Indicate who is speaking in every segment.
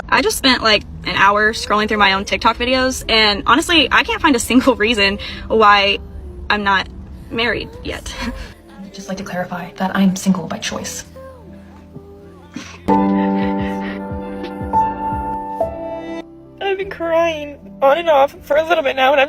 Speaker 1: I just spent like an hour scrolling through my own TikTok videos, and honestly, I can't find a single reason why I'm not married yet.
Speaker 2: I'd just like to clarify that I'm single by choice.
Speaker 3: I've been crying on and off for a little bit now, and I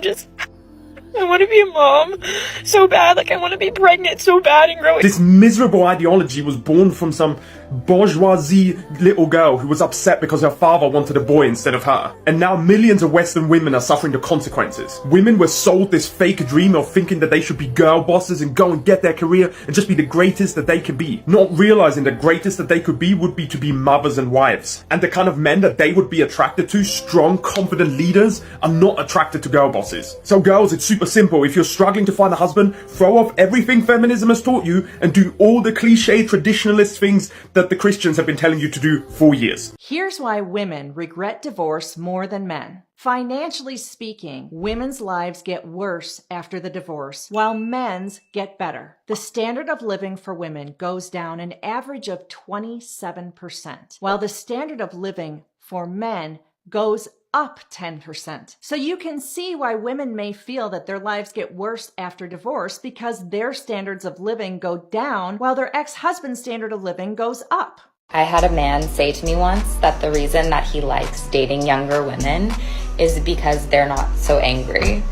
Speaker 3: want to be a mom so bad. Like, I want to be pregnant so bad and grow.
Speaker 4: This miserable ideology was born from some bourgeoisie little girl who was upset because her father wanted a boy instead of her. And now millions of Western women are suffering the consequences. Women were sold this fake dream of thinking that they should be girl bosses and go and get their career and just be the greatest that they could be. Not realizing the greatest that they could be would be to be mothers and wives. And the kind of men that they would be attracted to, strong, confident leaders, are not attracted to girl bosses. So girls, it's super simple. If you're struggling to find a husband, throw off everything feminism has taught you and do all the cliche traditionalist things that the Christians have been telling you to do for years.
Speaker 5: Here's why women regret divorce more than men. Financially speaking, women's lives get worse after the divorce, while men's get better. The standard of living for women goes down an average of 27%, while the standard of living for men goes up 10%. So you can see why women may feel that their lives get worse after divorce, because their standards of living go down while their ex-husband's standard of living goes up.
Speaker 6: I had a man say to me once that the reason that he likes dating younger women is because they're not so angry.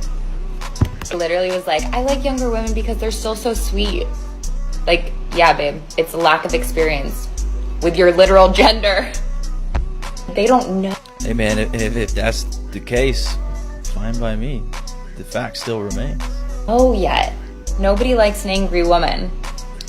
Speaker 6: He literally was like, I like younger women because they're still so sweet. Like, yeah, babe, it's a lack of experience with your literal gender. They don't know.
Speaker 7: Hey man, if that's the case, fine by me. The fact still remains.
Speaker 6: Oh, yet. Nobody likes an angry woman,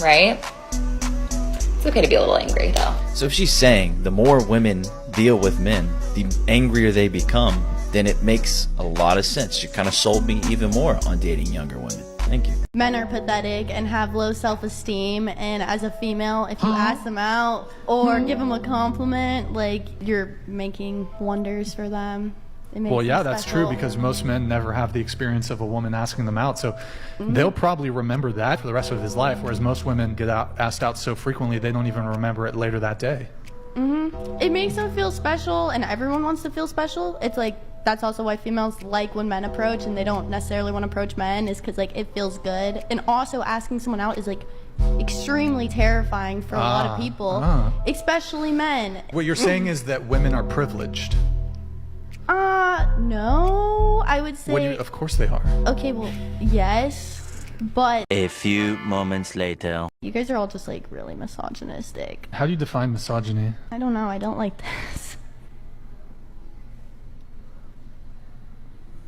Speaker 6: right? It's okay to be a little angry, though.
Speaker 7: So if she's saying the more women deal with men, the angrier they become, then it makes a lot of sense. She kind of sold me even more on dating younger women. Thank you.
Speaker 8: Men are pathetic and have low self-esteem, and as a female, if you ask them out or give them a compliment, like, you're making wonders for them.
Speaker 9: Well, yeah, that's true, because most men never have the experience of a woman asking them out, so they'll probably remember that for the rest of his life, whereas most women get asked out so frequently they don't even remember it later that day.
Speaker 8: It makes them feel special, and everyone wants to feel special. It's like, that's also why females like when men approach and they don't necessarily want to approach men, is because, like, it feels good. And also asking someone out is, like, extremely terrifying for a lot of people, especially men.
Speaker 9: What you're saying is that women are privileged.
Speaker 8: No, I would say...
Speaker 9: Of course they are.
Speaker 8: Okay, well, yes, but...
Speaker 10: A few moments later.
Speaker 8: You guys are all just, like, really misogynistic.
Speaker 9: How do you define misogyny?
Speaker 8: I don't know, I don't like this.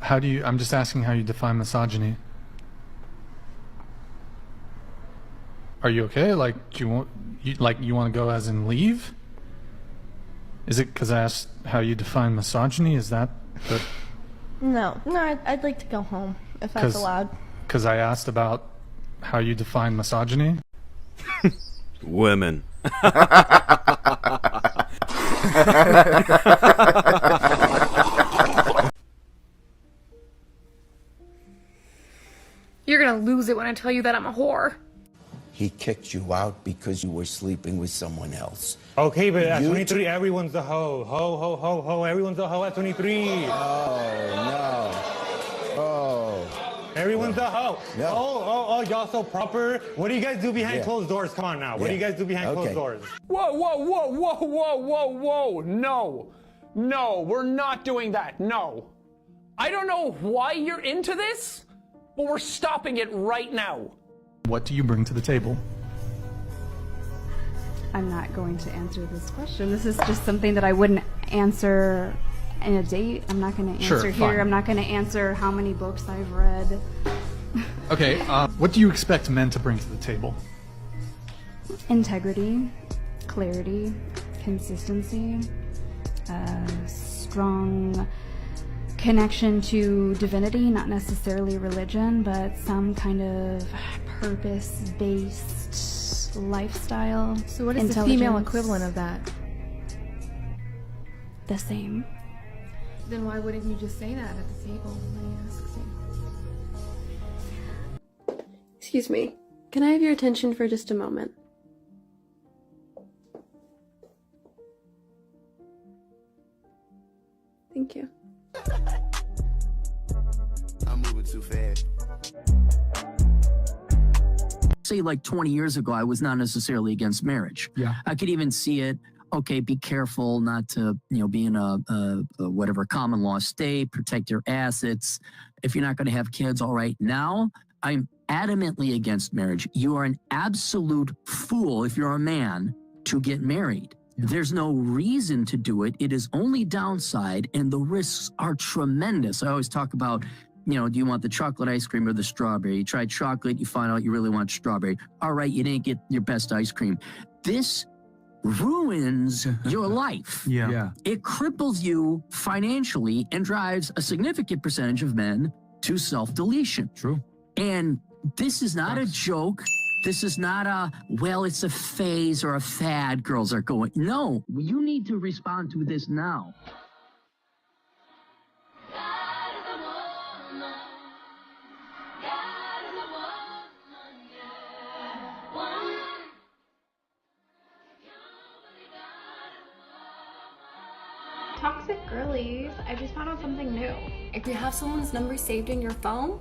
Speaker 9: I'm just asking how you define misogyny. Are you okay? Like, do you want to go as in leave? Is it because I asked how you define misogyny? Is that the...
Speaker 8: No, I'd like to go home, if that's allowed.
Speaker 9: Because I asked about how you define misogyny?
Speaker 10: Women.
Speaker 11: You're gonna lose it when I tell you that I'm a whore.
Speaker 12: He kicked you out because you were sleeping with someone else.
Speaker 13: Okay, but at 23, everyone's a hoe. Ho, ho, ho, ho. Everyone's a hoe at 23.
Speaker 12: Oh, no. Oh.
Speaker 13: Everyone's a hoe.
Speaker 12: No.
Speaker 13: Oh, y'all so proper. What do you guys do behind closed doors? Come on now. What do you guys do behind closed doors?
Speaker 14: Whoa. No, we're not doing that. No. I don't know why you're into this, but we're stopping it right now.
Speaker 9: What do you bring to the table?
Speaker 15: I'm not going to answer this question. This is just something that I wouldn't answer in a date. I'm not going to answer here.
Speaker 9: Fine.
Speaker 15: I'm not going to answer how many books I've read.
Speaker 9: Okay, what do you expect men to bring to the table?
Speaker 15: Integrity, clarity, consistency, strong connection to divinity, not necessarily religion, but some kind of purpose-based lifestyle.
Speaker 16: So what is the female equivalent of that?
Speaker 15: The same.
Speaker 16: Then why wouldn't you just say that at the table when he asks you? Excuse me, can I have your attention for just a moment?
Speaker 17: Thank you.
Speaker 12: I'm moving too fast.
Speaker 18: Say like 20 years ago, I was not necessarily against marriage.
Speaker 9: Yeah.
Speaker 18: I could even see it. Okay, be careful not to, be in a whatever common law state, protect your assets. If you're not going to have kids, all right. Now, I'm adamantly against marriage. You are an absolute fool if you're a man to get married. There's no reason to do it. It is only downside, and the risks are tremendous. I always talk about, do you want the chocolate ice cream or the strawberry? You try chocolate, you find out you really want strawberry. All right, you didn't get your best ice cream. This ruins your life.
Speaker 9: Yeah.
Speaker 18: It cripples you financially and drives a significant percentage of men to self-deletion.
Speaker 9: True.
Speaker 18: And this is not a joke. This is not it's a phase or a fad girls are going. No, you need to respond to this now.
Speaker 19: Toxic girlies, I just found out something new. If you have someone's number saved in your phone,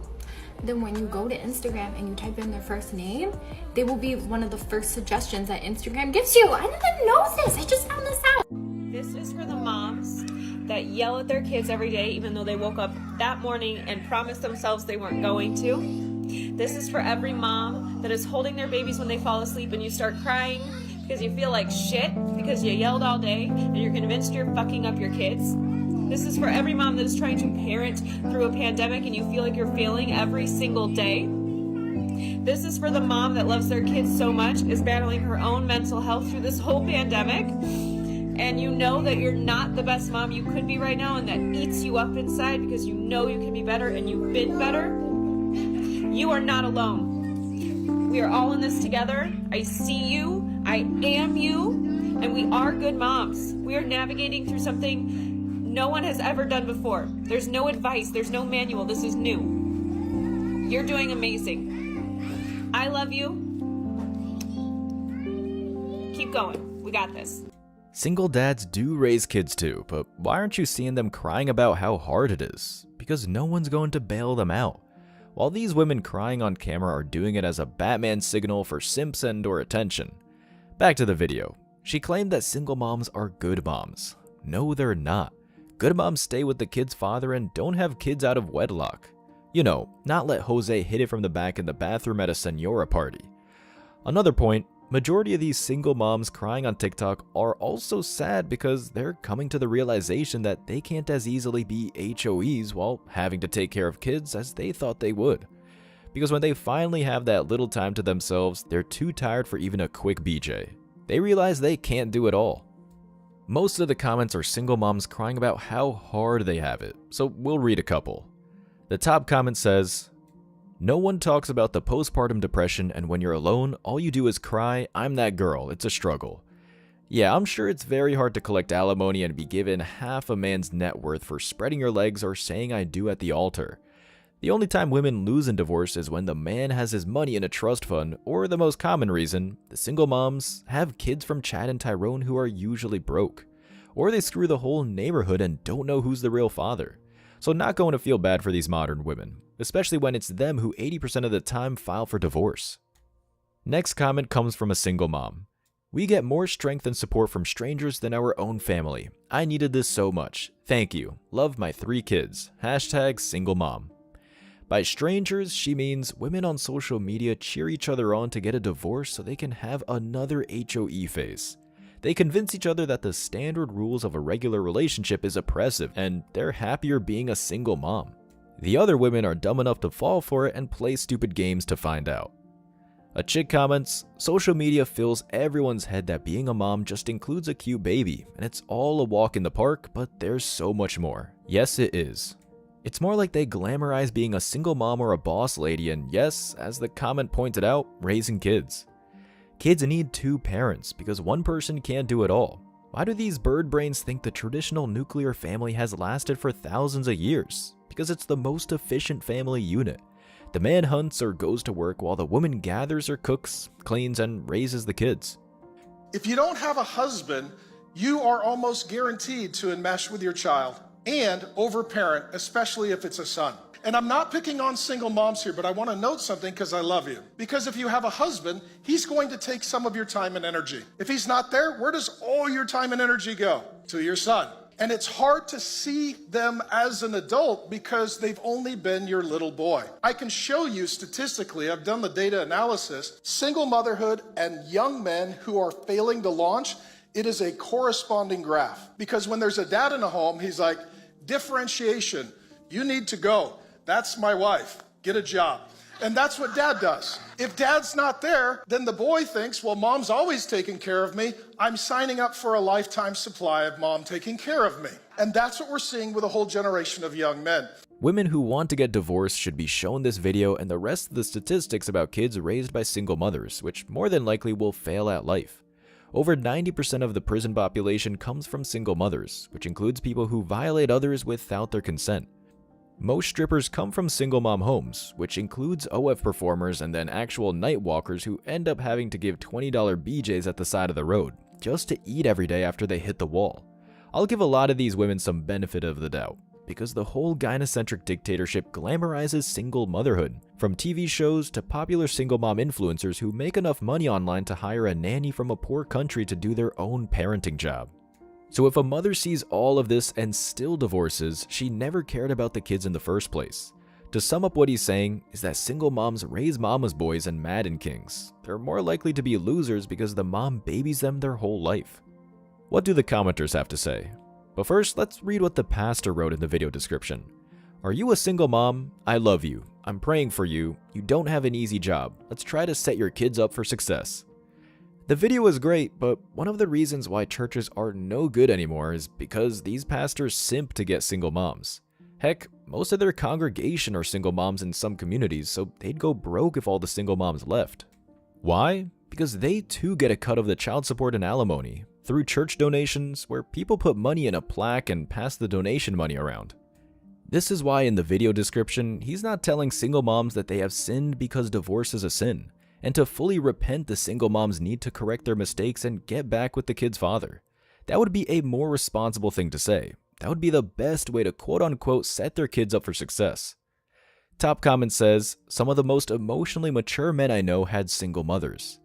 Speaker 19: then when you go to Instagram and you type in their first name, they will be one of the first suggestions that Instagram gives you. I didn't know this. I just found this out.
Speaker 3: This is for the moms that yell at their kids every day even though they woke up that morning and promised themselves they weren't going to. This is for every mom that is holding their babies when they fall asleep and you start crying because you feel like shit because you yelled all day and you're convinced you're fucking up your kids. This is for every mom that is trying to parent through a pandemic and you feel like you're failing every single day. This is for the mom that loves their kids so much, is battling her own mental health through this whole pandemic, and you know that you're not the best mom you could be right now, and that eats you up inside because you know you can be better and you've been better. You are not alone. We are all in this together. I see you. I am you. And we are good moms. We are navigating through something no one has ever done before. There's no advice. There's no manual. This is new. You're doing amazing. I love you. Keep going. We got this.
Speaker 7: Single dads do raise kids too, but why aren't you seeing them crying about how hard it is? Because no one's going to bail them out. While these women crying on camera are doing it as a Batman signal for simps and or attention. Back to the video. She claimed that single moms are good moms. No, they're not. Good moms stay with the kid's father and don't have kids out of wedlock. Not let Jose hit it from the back in the bathroom at a senora party. Another point, majority of these single moms crying on TikTok are also sad because they're coming to the realization that they can't as easily be HOEs while having to take care of kids as they thought they would. Because when they finally have that little time to themselves, they're too tired for even a quick BJ. They realize they can't do it all. Most of the comments are single moms crying about how hard they have it, so we'll read a couple. The top comment says, "No one talks about the postpartum depression, and when you're alone, all you do is cry, I'm that girl, it's a struggle. Yeah, I'm sure it's very hard to collect alimony and be given half a man's net worth for spreading your legs or saying I do at the altar. The only time women lose in divorce is when the man has his money in a trust fund, or the most common reason, the single moms have kids from Chad and Tyrone who are usually broke. Or they screw the whole neighborhood and don't know who's the real father. So not going to feel bad for these modern women, especially when it's them who 80% of the time file for divorce." Next comment comes from a single mom. "We get more strength and support from strangers than our own family. I needed this so much. Thank you. Love my 3 kids. Hashtag single mom." By strangers, she means women on social media cheer each other on to get a divorce so they can have another HOE phase. They convince each other that the standard rules of a regular relationship is oppressive, and they're happier being a single mom. The other women are dumb enough to fall for it and play stupid games to find out. A chick comments, "Social media fills everyone's head that being a mom just includes a cute baby, and it's all a walk in the park, but there's so much more." Yes, it is. It's more like they glamorize being a single mom or a boss lady, and yes, as the comment pointed out, raising kids. Kids need 2 parents because one person can't do it all. Why do these bird brains think the traditional nuclear family has lasted for thousands of years? Because it's the most efficient family unit. The man hunts or goes to work while the woman gathers or cooks, cleans, and raises the kids.
Speaker 20: If you don't have a husband, you are almost guaranteed to enmesh with your child.
Speaker 17: and overparent, especially if it's a son. And I'm not picking on single moms here, but I want to note something because I love you. Because if you have a husband, he's going to take some of your time and energy. If he's not there, where does all your time and energy go? To your son. And it's hard to see them as an adult because they've only been your little boy. I can show you statistically, I've done the data analysis, single motherhood and young men who are failing to launch, it is a corresponding graph. Because when there's a dad in a home, he's like, differentiation, you need to go. That's my wife, get a job. And that's what dad does. If dad's not there, then the boy thinks, well, mom's always taking care of me. I'm signing up for a lifetime supply of mom taking care of me. And that's what we're seeing with a whole generation of young men.
Speaker 7: Women who want to get divorced should be shown this video and the rest of the statistics about kids raised by single mothers, which more than likely will fail at life. Over 90% of the prison population comes from single mothers, which includes people who violate others without their consent. Most strippers come from single mom homes, which includes OF performers and then actual night walkers who end up having to give $20 BJs at the side of the road, just to eat every day after they hit the wall. I'll give a lot of these women some benefit of the doubt, because the whole gynocentric dictatorship glamorizes single motherhood, from TV shows to popular single mom influencers who make enough money online to hire a nanny from a poor country to do their own parenting job. So if a mother sees all of this and still divorces, she never cared about the kids in the first place. To sum up what he's saying is that single moms raise mama's boys and Madden kings. They're more likely to be losers because the mom babies them their whole life. What do the commenters have to say? But first, let's read what the pastor wrote in the video description. Are you a single mom? I love you. I'm praying for you. You don't have an easy job. Let's try to set your kids up for success. The video was great, but one of the reasons why churches are no good anymore is because these pastors simp to get single moms. Heck, most of their congregation are single moms in some communities, so they'd go broke if all the single moms left. Why? Because they too get a cut of the child support and alimony through church donations, where people put money in a plaque and pass the donation money around. This is why in the video description, he's not telling single moms that they have sinned because divorce is a sin. And to fully repent, the single moms need to correct their mistakes and get back with the kid's father. That would be a more responsible thing to say. That would be the best way to quote-unquote set their kids up for success. Top comment says, some of the most emotionally mature men I know had single mothers.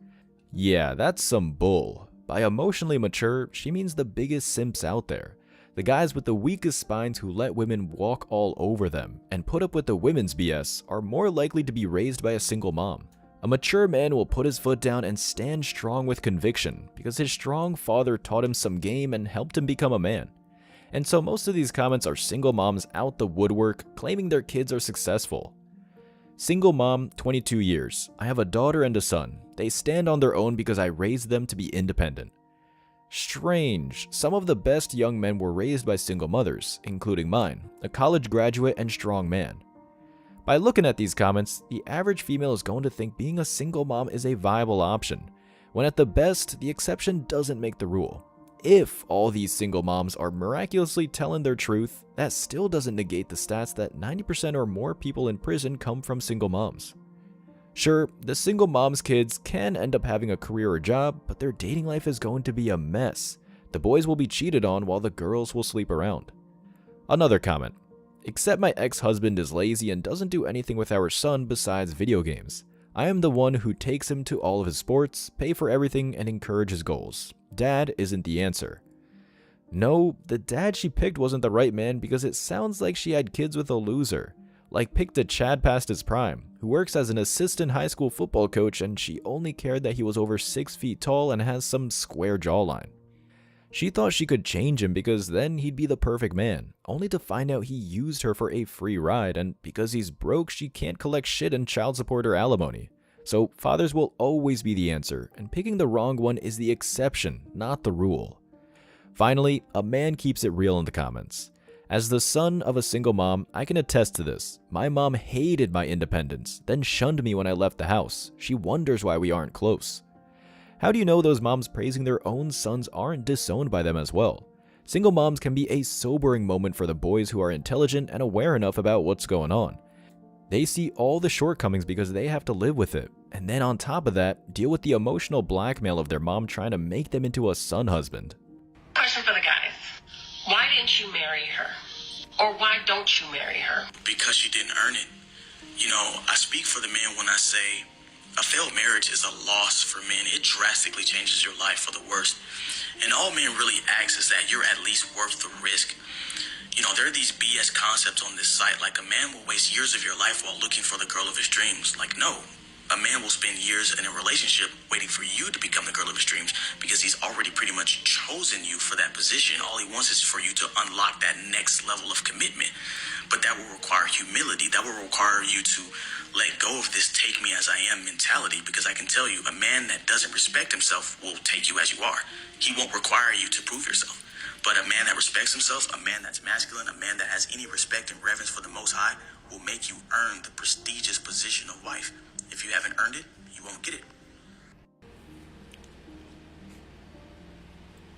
Speaker 7: Yeah, that's some bull. By emotionally mature, she means the biggest simps out there. The guys with the weakest spines who let women walk all over them and put up with the women's BS are more likely to be raised by a single mom. A mature man will put his foot down and stand strong with conviction because his strong father taught him some game and helped him become a man. And so most of these comments are single moms out the woodwork claiming their kids are successful. Single mom, 22 years. I have a daughter and a son. They stand on their own because I raised them to be independent. Strange. Some of the best young men were raised by single mothers, including mine, a college graduate and strong man. By looking at these comments, the average female is going to think being a single mom is a viable option, when at the best, the exception doesn't make the rule. If all these single moms are miraculously telling their truth, that still doesn't negate the stats that 90% or more people in prison come from single moms. Sure, the single mom's kids can end up having a career or job, but their dating life is going to be a mess. The boys will be cheated on while the girls will sleep around. Another comment. Except my ex-husband is lazy and doesn't do anything with our son besides video games. I am the one who takes him to all of his sports, pay for everything, and encourage his goals. Dad isn't the answer. No, the dad she picked wasn't the right man because it sounds like she had kids with a loser. Like picked a Chad past his prime, who works as an assistant high school football coach and she only cared that he was over 6 feet tall and has some square jawline. She thought she could change him because then he'd be the perfect man, only to find out he used her for a free ride, and because he's broke, she can't collect shit in child support or alimony. So fathers will always be the answer, and picking the wrong one is the exception, not the rule. Finally, a man keeps it real in the comments. As the son of a single mom, I can attest to this. My mom hated my independence, then shunned me when I left the house. She wonders why we aren't close. How do you know those moms praising their own sons aren't disowned by them as well? Single moms can be a sobering moment for the boys who are intelligent and aware enough about what's going on. They see all the shortcomings because they have to live with it, and then on top of that, deal with the emotional blackmail of their mom trying to make them into a son husband.
Speaker 20: Question for the guys. Why didn't you marry her? Or why don't you marry her? Because she didn't earn it. You know, I speak for the man when I say a failed marriage is a loss for men. It drastically changes your life for the worst. And all men really ask is that you're at least worth the risk. You know, there are these BS concepts on this site, like a man will waste years of your life while looking for the girl of his dreams. Like, no. A man will spend years in a relationship waiting for you to become the girl of his dreams because he's already pretty much chosen you for that position. All he wants is for you to unlock that next level of commitment. But that will require humility. That will require you to let go of this take me as I am mentality, because I can tell you, a man that doesn't respect himself will take you as you are. He won't require you to prove yourself. But a man that respects himself, a man that's masculine, a man that has any respect and reverence for the Most High will make you earn the prestigious position of wife. If you haven't earned it, you won't get it.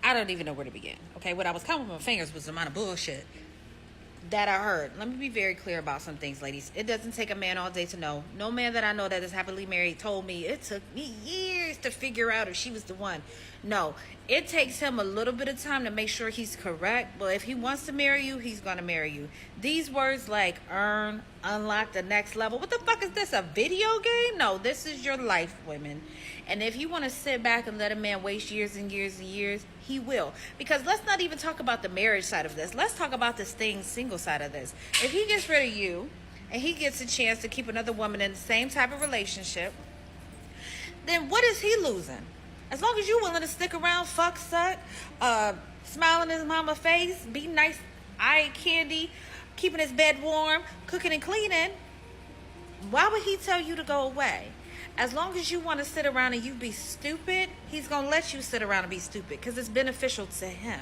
Speaker 21: I don't even know where to begin. Okay, what I was counting with my fingers was the amount of bullshit that I heard. Let me be very clear about some things, ladies. It doesn't take a man all day to know. No man that I know that is happily married told me it took me years to figure out if she was the one. No, it takes him a little bit of time to make sure he's correct. But if he wants to marry you, he's going to marry you. These words like earn, unlock the next level. What the fuck is this, a video game? No, this is your life, women. And if you want to sit back and let a man waste years and years and years, he will. Because let's not even talk about the marriage side of this. Let's talk about the staying single side of this. If he gets rid of you and he gets a chance to keep another woman in the same type of relationship, then what is he losing? As long as you're willing to stick around, fuck, suck, smile in his mama face, be nice, eye candy, keeping his bed warm, cooking and cleaning, why would he tell you to go away? As long as you want to sit around and you be stupid, he's going to let you sit around and be stupid because it's beneficial to him.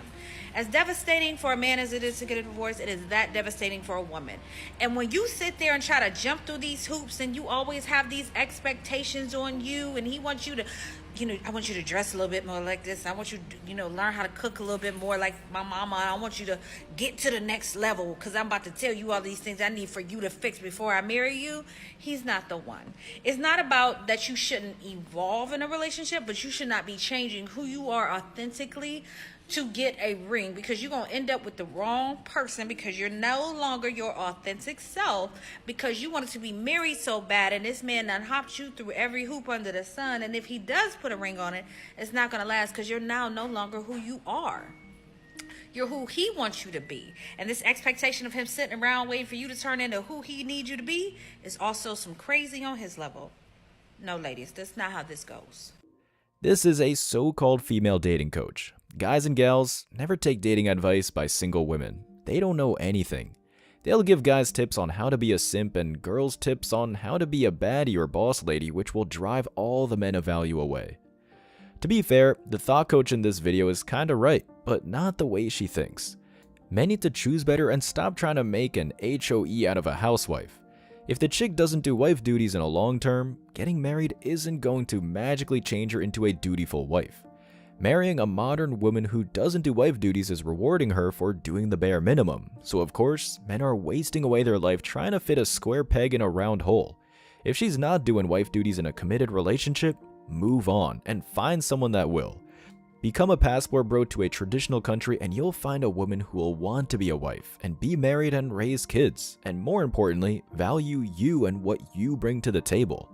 Speaker 21: As devastating for a man as it is to get a divorce, it is that devastating for a woman. And when you sit there and try to jump through these hoops and you always have these expectations on you and he wants you to, I want you to dress a little bit more like this. I want you to, learn how to cook a little bit more like my mama. I want you to get to the next level because I'm about to tell you all these things I need for you to fix before I marry you. He's not the one. It's not about that you shouldn't evolve in a relationship, but you should not be changing who you are authentically to get a ring, because you're going to end up with the wrong person because you're no longer your authentic self because you wanted to be married so bad and this man done hopped you through every hoop under the sun, and if he does put a ring on it, it's not going to last because you're now no longer who you are. You're who he wants you to be. And this expectation of him sitting around waiting for you to turn into who he needs you to be is also some crazy on his level. No, ladies, that's not how this goes.
Speaker 7: This is a so-called female dating coach. Guys and gals, never take dating advice by single women. They don't know anything. They'll give guys tips on how to be a simp and girls tips on how to be a baddie or boss lady, which will drive all the men of value away. To be fair, the thought coach in this video is kinda right, but not the way she thinks. Men need to choose better and stop trying to make an HOE out of a housewife. If the chick doesn't do wife duties in a long term, getting married isn't going to magically change her into a dutiful wife. Marrying a modern woman who doesn't do wife duties is rewarding her for doing the bare minimum, so of course, men are wasting away their life trying to fit a square peg in a round hole. If she's not doing wife duties in a committed relationship, move on and find someone that will. Become a passport bro to a traditional country and you'll find a woman who will want to be a wife and be married and raise kids, and more importantly, value you and what you bring to the table.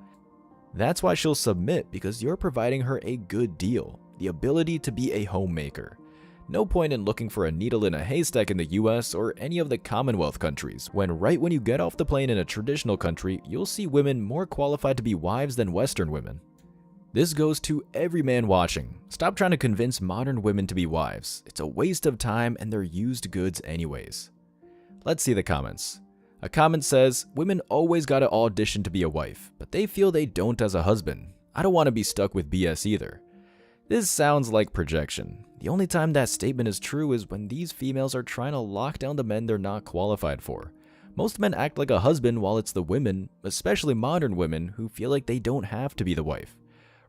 Speaker 7: That's why she'll submit, because you're providing her a good deal, the ability to be a homemaker. No point in looking for a needle in a haystack in the US or any of the Commonwealth countries, when right when you get off the plane in a traditional country, you'll see women more qualified to be wives than Western women. This goes to every man watching. Stop trying to convince modern women to be wives. It's a waste of time and they're used goods anyways. Let's see the comments. A comment says, women always gotta audition to be a wife, but they feel they don't as a husband. I don't want to be stuck with BS either. This sounds like projection. The only time that statement is true is when these females are trying to lock down the men they're not qualified for. Most men act like a husband while it's the women, especially modern women, who feel like they don't have to be the wife.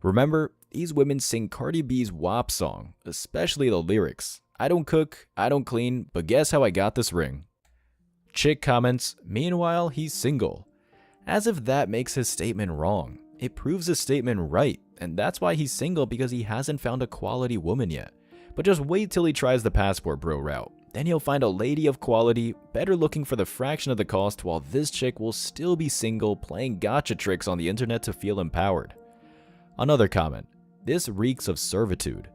Speaker 7: Remember, these women sing Cardi B's WAP song, especially the lyrics. I don't cook, I don't clean, but guess how I got this ring? Chick comments, meanwhile, he's single. As if that makes his statement wrong. It proves his statement right, and that's why he's single, because he hasn't found a quality woman yet. But just wait till he tries the passport bro route. then you'll find a lady of quality, better looking for the fraction of the cost, while this chick will still be single, playing gotcha tricks on the internet to feel empowered. Another comment: this reeks of servitude.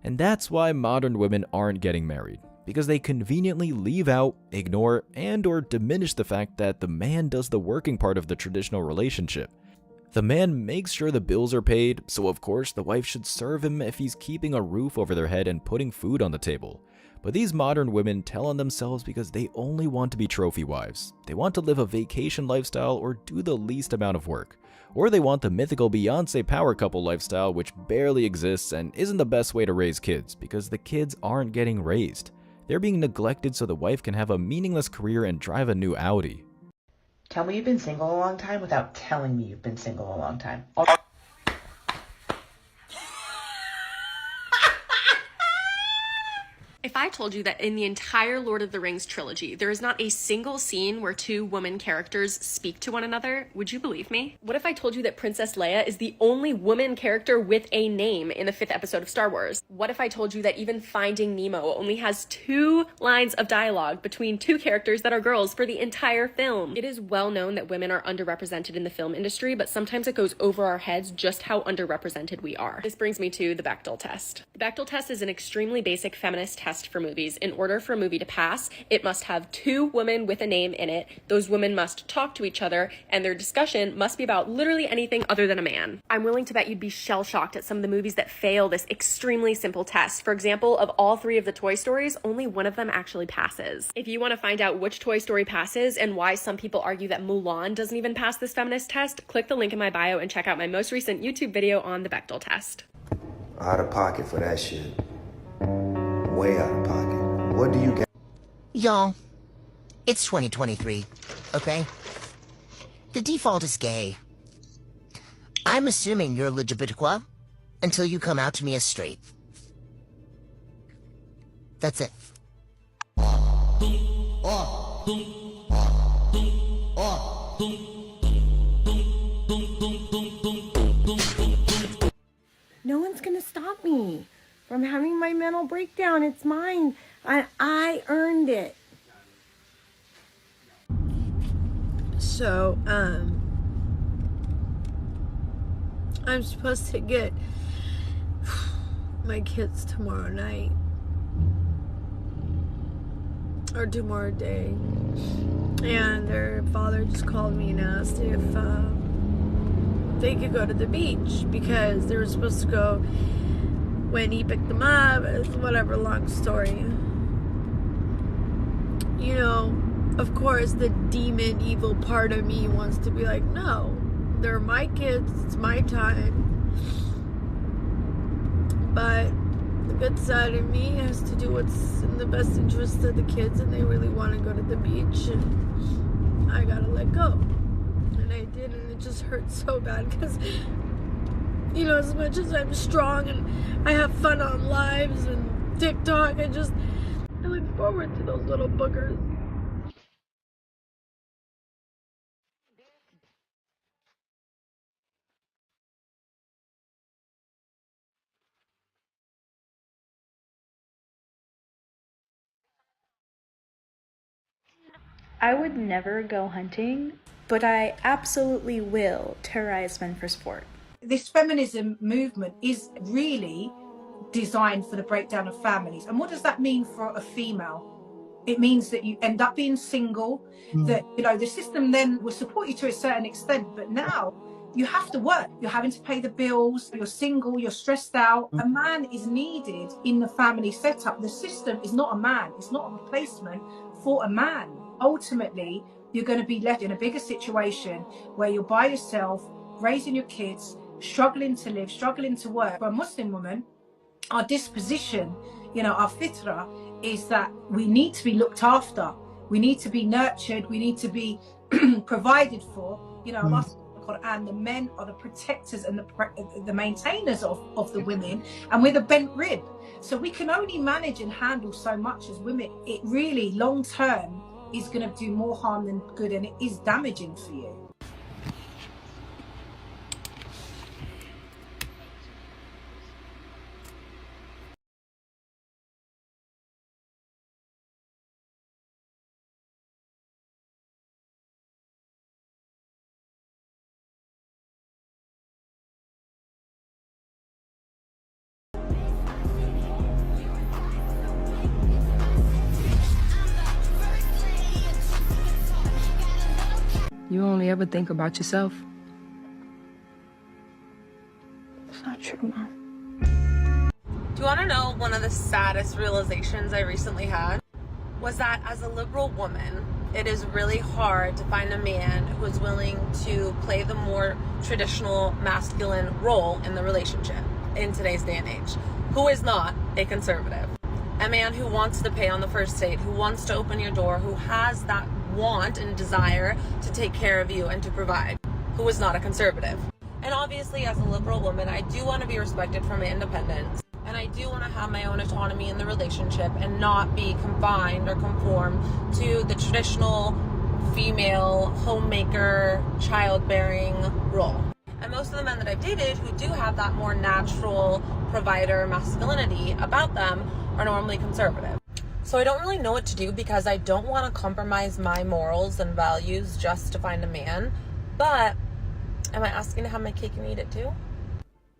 Speaker 7: And that's why modern women aren't getting married, because they conveniently leave out, ignore, and/or diminish the fact that the man does the working part of the traditional relationship. The man makes sure the bills are paid, so of course the wife should serve him if he's keeping a roof over their head and putting food on the table. But these modern women tell on themselves because they only want to be trophy wives. They want to live a vacation lifestyle or do the least amount of work. Or they want the mythical Beyonce power couple lifestyle, which barely exists and isn't the best way to raise kids because the kids aren't getting raised. They're being neglected so the wife can have a meaningless career and drive a new Audi.
Speaker 1: Tell me you've been single a long time without telling me you've been single a long time.
Speaker 22: If I told you that in the entire Lord of the Rings trilogy, there is not a single scene where two woman characters speak to one another, would you believe me? What if I told you that Princess Leia is the only woman character with a name in the 5th episode of Star Wars? What if I told you that even Finding Nemo only has 2 lines of dialogue between 2 characters that are girls for the entire film? It is well known that women are underrepresented in the film industry, but sometimes it goes over our heads just how underrepresented we are. This brings me to the Bechdel test. The Bechdel test is an extremely basic feminist test for movies. In order for a movie to pass, it must have 2 women with a name in it. Those women must talk to each other, and their discussion must be about literally anything other than a man. I'm willing to bet you'd be shell-shocked at some of the movies that fail this extremely simple test. For example, of all 3 of the Toy Stories, only one of them actually passes. If you want to find out which Toy Story passes and why some people argue that Mulan doesn't even pass this feminist test, click the link in my bio and check out my most recent YouTube video on the Bechdel test.
Speaker 12: Out of pocket for that shit. Way out of pocket. What do you get?
Speaker 23: Y'all, it's 2023, okay? The default is gay. I'm assuming you're LGBTQ until you come out to me as straight. That's it.
Speaker 24: No one's gonna stop me from having my mental breakdown. It's mine. I earned it. So, I'm supposed to get my kids tomorrow night. Or tomorrow day. And their father just called me and asked if they could go to the beach because they were supposed to go when he picked them up. Whatever, long story. You know, of course, the demon, evil part of me wants to be like, no, they're my kids, it's my time. But the good side of me has to do what's in the best interest of the kids, and they really want to go to the beach, and I gotta let go. And I did, and it just hurt so bad because, you know, as much as I'm strong and I have fun on lives and TikTok, I look forward to those little boogers.
Speaker 25: I would never go hunting, but I absolutely will terrorize men for sport.
Speaker 26: This feminism movement is really designed for the breakdown of families. And what does that mean for a female? It means that you end up being single, that, you know, the system then will support you to a certain extent, but now you have to work. You're having to pay the bills, you're single, you're stressed out. A man is needed in the family setup. The system is not a man, it's not a replacement for a man. Ultimately, you're going to be left in a bigger situation where you're by yourself, raising your kids, struggling to live, struggling to work. For a Muslim woman, our disposition, you know, our fitra is that we need to be looked after. We need to be nurtured. We need to be provided for. You know, Allah says in the Quran, the men are the protectors and the maintainers of the women, and we're the bent rib. So we can only manage and handle so much as women. It really, long term, is going to do more harm than good, and it is damaging for you.
Speaker 11: You only ever think about yourself.
Speaker 16: It's not true, Mom.
Speaker 3: Do you want to know one of the saddest realizations I recently had? Was that as a liberal woman, it is really hard to find a man who is willing to play the more traditional masculine role in the relationship in today's day and age, who is not a conservative. A man who wants to pay on the first date, who wants to open your door, who has that want and desire to take care of you and to provide, who is not a conservative. And obviously, as a liberal woman, I do want to be respected for my independence. And I do want to have my own autonomy in the relationship and not be confined or conform to the traditional female homemaker, childbearing role. And most of the men that I've dated who do have that more natural provider masculinity about them are normally conservative. So I don't really know what to do because I don't want to compromise my morals and values just to find a man. But am I asking to have my cake and eat it too?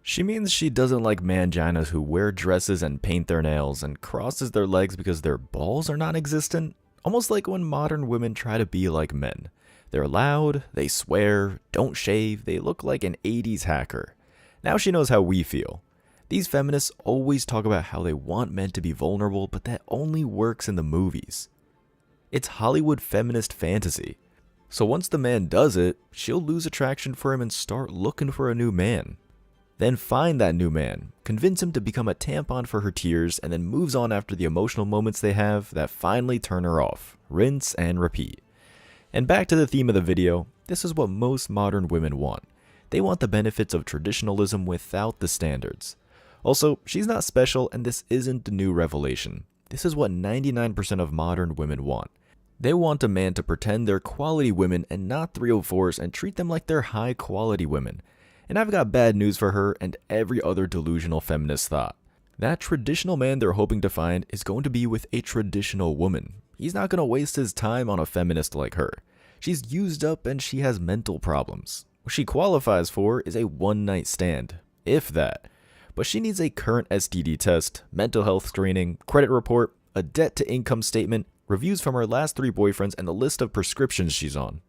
Speaker 7: She means she doesn't like manginas who wear dresses and paint their nails and crosses their legs because their balls are non-existent. Almost like when modern women try to be like men. They're loud, they swear, don't shave, they look like an 80s hacker. Now she knows how we feel. These feminists always talk about how they want men to be vulnerable, but that only works in the movies. It's Hollywood feminist fantasy. So once the man does it, she'll lose attraction for him and start looking for a new man. Then find that new man, convince him to become a tampon for her tears, and then moves on after the emotional moments they have that finally turn her off. Rinse and repeat. And back to the theme of the video, this is what most modern women want. They want the benefits of traditionalism without the standards. Also, she's not special and this isn't the new revelation. This is what 99% of modern women want. They want a man to pretend they're quality women and not 304s and treat them like they're high quality women. And I've got bad news for her and every other delusional feminist thought. That traditional man they're hoping to find is going to be with a traditional woman. He's not going to waste his time on a feminist like her. She's used up and she has mental problems. What she qualifies for is a one-night stand, if that. But she needs a current STD test, mental health screening, credit report, a debt-to-income statement, reviews from her last 3 boyfriends, and the list of prescriptions she's on.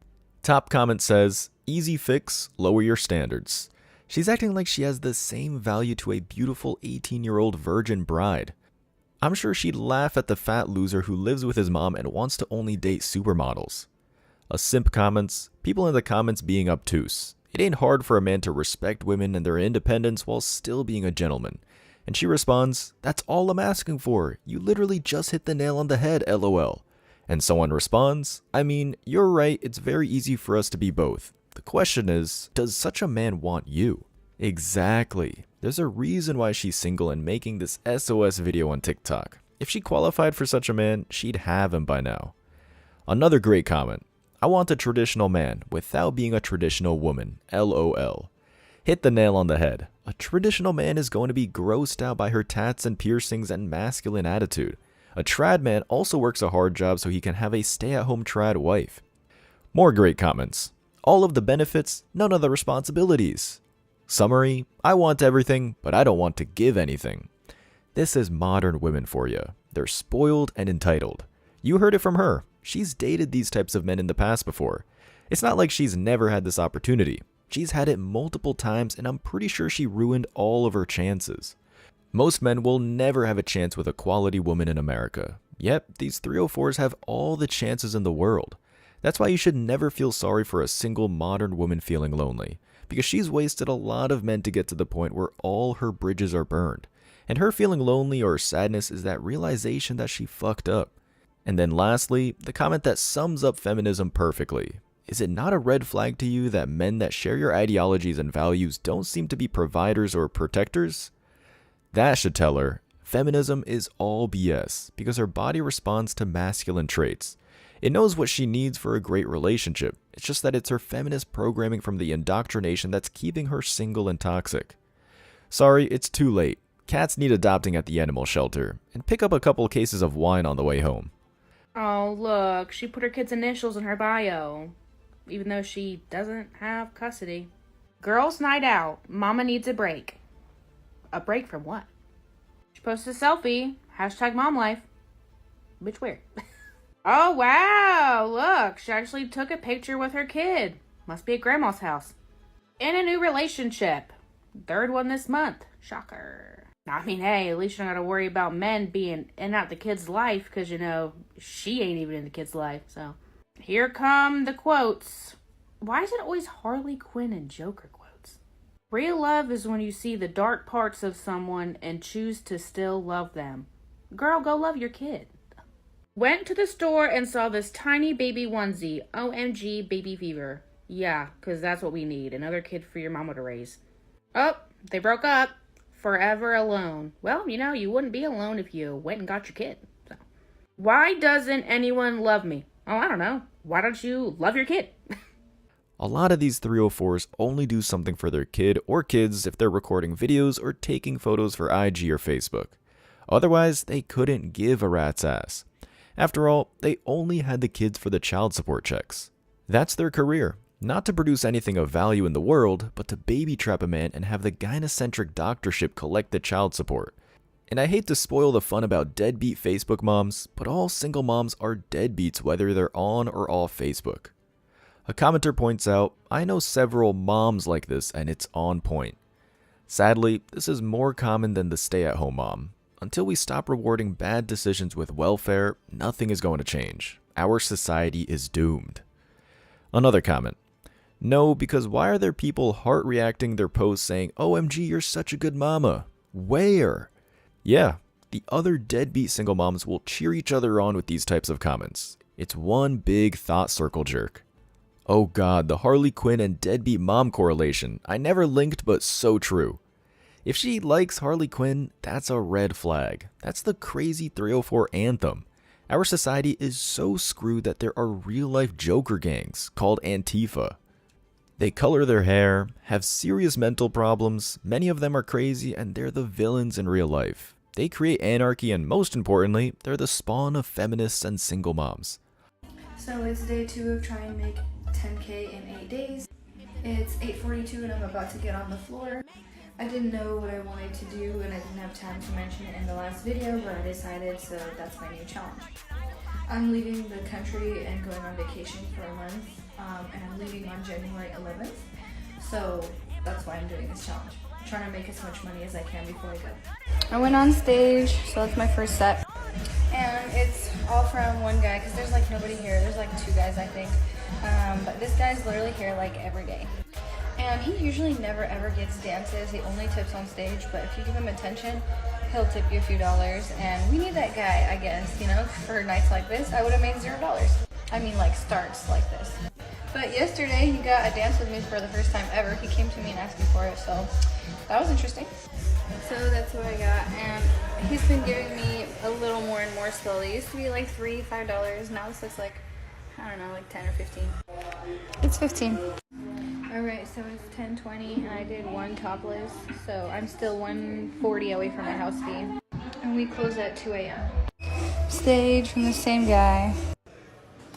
Speaker 7: Top comment says, easy fix, lower your standards. She's acting like she has the same value to a beautiful 18-year-old virgin bride. I'm sure she'd laugh at the fat loser who lives with his mom and wants to only date supermodels. A simp comments, people in the comments being obtuse. It ain't hard for a man to respect women and their independence while still being a gentleman. And she responds, that's all I'm asking for. You literally just hit the nail on the head, lol. And someone responds, I mean, you're right, it's very easy for us to be both. The question is, does such a man want you? Exactly. There's a reason why she's single and making this SOS video on TikTok. If she qualified for such a man, she'd have him by now. Another great comment. I want a traditional man without being a traditional woman, lol. Hit the nail on the head. A traditional man is going to be grossed out by her tats and piercings and masculine attitude. A trad man also works a hard job so he can have a stay-at-home trad wife. More great comments. All of the benefits, none of the responsibilities. Summary, I want everything, but I don't want to give anything. This is modern women for you. They're spoiled and entitled. You heard it from her. She's dated these types of men in the past before. It's not like she's never had this opportunity. She's had it multiple times and I'm pretty sure she ruined all of her chances. Most men will never have a chance with a quality woman in America. Yet, these 304s have all the chances in the world. That's why you should never feel sorry for a single modern woman feeling lonely, because she's wasted a lot of men to get to the point where all her bridges are burned. And her feeling lonely or sadness is that realization that she fucked up. And then lastly, the comment that sums up feminism perfectly. Is it not a red flag to you that men that share your ideologies and values don't seem to be providers or protectors? That should tell her, feminism is all BS because her body responds to masculine traits. It knows what she needs for a great relationship. It's just that it's her feminist programming from the indoctrination that's keeping her single and toxic. Sorry, it's too late. Cats need adopting at the animal shelter, and pick up a couple cases of wine on the way home.
Speaker 11: Oh, look, she put her kid's initials in her bio, even though she doesn't have custody. Girls' night out. Mama needs a break. A break from what? She posted a selfie. #momlife. Bitch, weird. Oh, wow. Look, she actually took a picture with her kid. Must be at grandma's house. In a new relationship. Third one this month. Shocker. I mean, hey, at least you don't gotta worry about men being in and out the kid's life, because, you know, she ain't even in the kid's life, so. Here come the quotes. Why is it always Harley Quinn and Joker quotes? Real love is when you see the dark parts of someone and choose to still love them. Girl, go love your kid. Went to the store and saw this tiny baby onesie. OMG, baby fever. Yeah, because that's what we need. Another kid for your mama to raise. Oh, they broke up. Forever alone. Well, you know, you wouldn't be alone if you went and got your kid. So. Why doesn't anyone love me? Oh, I don't know. Why don't you love your kid?
Speaker 7: A lot of these 304s only do something for their kid or kids if they're recording videos or taking photos for IG or Facebook. Otherwise, they couldn't give a rat's ass. After all, they only had the kids for the child support checks. That's their career. Not to produce anything of value in the world, but to baby trap a man and have the gynocentric doctorship collect the child support. And I hate to spoil the fun about deadbeat Facebook moms, but all single moms are deadbeats whether they're on or off Facebook. A commenter points out, I know several moms like this and it's on point. Sadly, this is more common than the stay-at-home mom. Until we stop rewarding bad decisions with welfare, nothing is going to change. Our society is doomed. Another comment. No, because why are there people heart reacting their posts saying, OMG, you're such a good mama? Where? Yeah, the other deadbeat single moms will cheer each other on with these types of comments. It's one big thought circle jerk. Oh god, the Harley Quinn and deadbeat mom correlation. I never linked, but so true. If she likes Harley Quinn, that's a red flag. That's the crazy 304 anthem. Our society is so screwed that there are real-life Joker gangs called Antifa. They color their hair, have serious mental problems, many of them are crazy, and they're the villains in real life. They create anarchy, and most importantly, they're the spawn of feminists and single moms.
Speaker 25: So it's day 2 of trying to make 10K in 8 days. It's 8:42 and I'm about to get on the floor. I didn't know what I wanted to do and I didn't have time to mention it in the last video, but I decided, so that's my new challenge. I'm leaving the country and going on vacation for a month, and I'm leaving on January 11th, so that's why I'm doing this challenge. I'm trying to make as much money as I can before I go. I went on stage, so that's my first set, and it's all from one guy, because there's like nobody here. There's like 2 guys, I think, but this guy's literally here like every day. And he usually never ever gets dances. He only tips on stage, but if you give him attention, he'll tip you a few dollars. And we need that guy, I guess, you know, for nights like this. I would have made $0. I mean, like starts like this. But yesterday he got a dance with me for the first time ever. He came to me and asked me for it, so that was interesting. So that's what I got, and he's been giving me a little more and more slowly. It used to be like $3, $5. Now this looks like, I don't know, like 10 or 15. It's 15. Alright, so it's 10:20 and I did 1 topless, so I'm still 140 away from my house fee. And we close at 2 a.m. Stage from the same guy.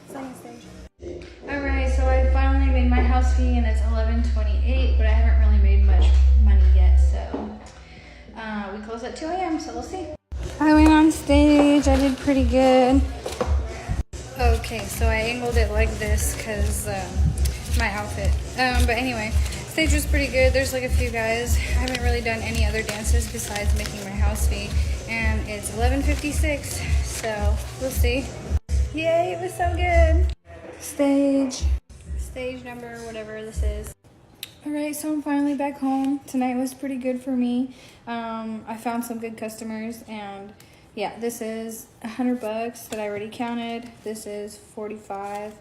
Speaker 25: Second stage. Alright, so I finally made my house fee and it's 11:28, but I haven't really made much money yet, so we close at 2 a.m., so we'll see. I went on stage, I did pretty good. Okay, so I angled it like this because my outfit. But anyway, stage was pretty good. There's like a few guys. I haven't really done any other dances besides making my house fee. And it's 11:56, so we'll see. Yay, it was so good. Stage number, whatever this is. Alright, so I'm finally back home. Tonight was pretty good for me. I found some good customers, and yeah, this is $100 that I already counted. This is 45.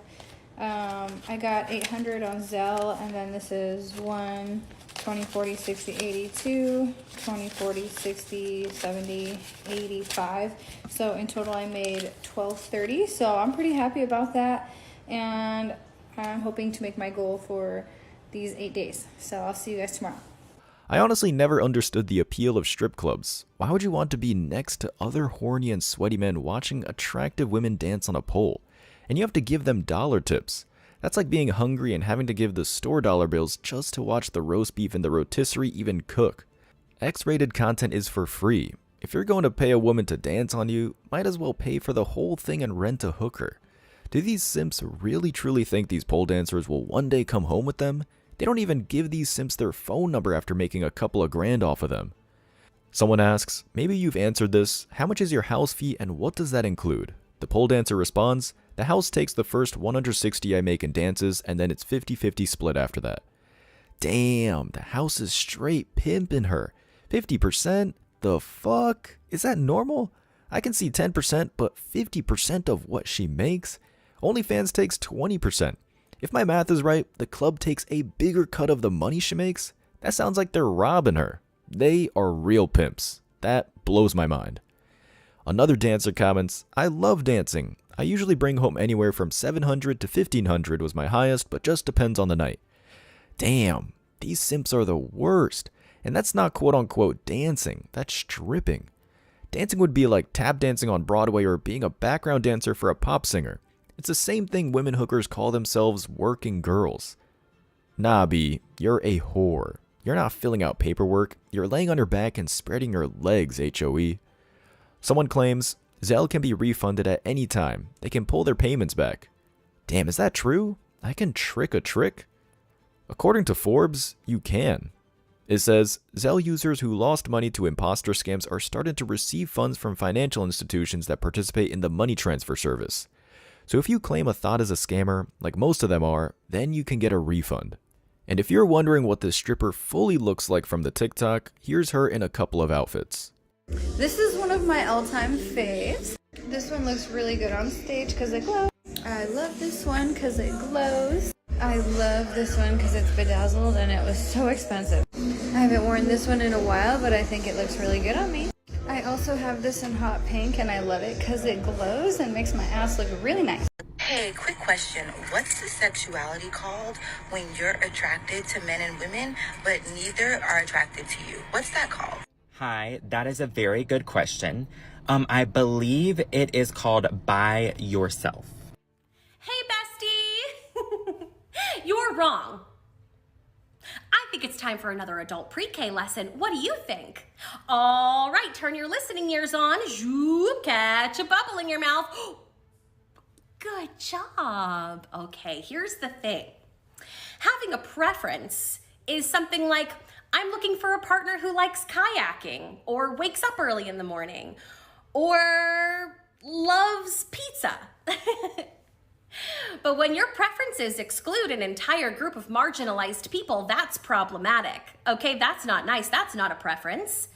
Speaker 25: I got 800 on Zelle, and then this is 1, 20, 40, 60, 82, 20, 40, 60, 70, 85. So in total I made $12.30, so I'm pretty happy about that, and I'm hoping to make my goal for these 8 days. So I'll see you guys tomorrow.
Speaker 7: I honestly never understood the appeal of strip clubs. Why would you want to be next to other horny and sweaty men watching attractive women dance on a pole? And you have to give them dollar tips. That's like being hungry and having to give the store dollar bills just to watch the roast beef and the rotisserie even cook. X-rated content is for free. If you're going to pay a woman to dance on you, might as well pay for the whole thing and rent a hooker. Do these simps really truly think these pole dancers will one day come home with them? They don't even give these simps their phone number after making a couple of grand off of them. Someone asks, maybe you've answered this, how much is your house fee and what does that include? The pole dancer responds, the house takes the first 160 I make in dances and then it's 50-50 split after that. Damn, the house is straight pimping her. 50%? The fuck? Is that normal? I can see 10%, but 50% of what she makes? OnlyFans takes 20%. If my math is right, the club takes a bigger cut of the money she makes? That sounds like they're robbing her. They are real pimps. That blows my mind. Another dancer comments, I love dancing. I usually bring home anywhere from $700 to $1,500 was my highest, but just depends on the night. Damn, these simps are the worst. And that's not quote-unquote dancing, that's stripping. Dancing would be like tap dancing on Broadway or being a background dancer for a pop singer. It's the same thing women hookers call themselves working girls. Nah, B, you're a whore. You're not filling out paperwork, you're laying on your back and spreading your legs, HOE. Someone claims, Zelle can be refunded at any time. They can pull their payments back. Damn, is that true? I can trick a trick? According to Forbes, you can. It says, Zelle users who lost money to imposter scams are starting to receive funds from financial institutions that participate in the money transfer service. So if you claim a thought is a scammer, like most of them are, then you can get a refund. And if you're wondering what this stripper fully looks like from the TikTok, here's her in a couple of outfits.
Speaker 25: This is one of my all-time faves. This one looks really good on stage because it glows. I love this one because it glows. I love this one because it's bedazzled and it was so expensive. I haven't worn this one in a while, but I think it looks really good on me. I also have this in hot pink and I love it because it glows and makes my ass look really nice.
Speaker 2: Hey, quick question. What's the sexuality called when you're attracted to men and women, but neither are attracted to you? What's that called?
Speaker 4: Hi, that is a very good question. I believe it is called by yourself.
Speaker 5: Hey, bestie! You're wrong. I think it's time for another adult pre-K lesson. What do you think? All right, turn your listening ears on. Zoop, catch a bubble in your mouth. Good job. Okay, here's the thing. Having a preference is something like, I'm looking for a partner who likes kayaking, or wakes up early in the morning, or loves pizza. But when your preferences exclude an entire group of marginalized people, that's problematic. Okay, that's not nice. That's not a preference.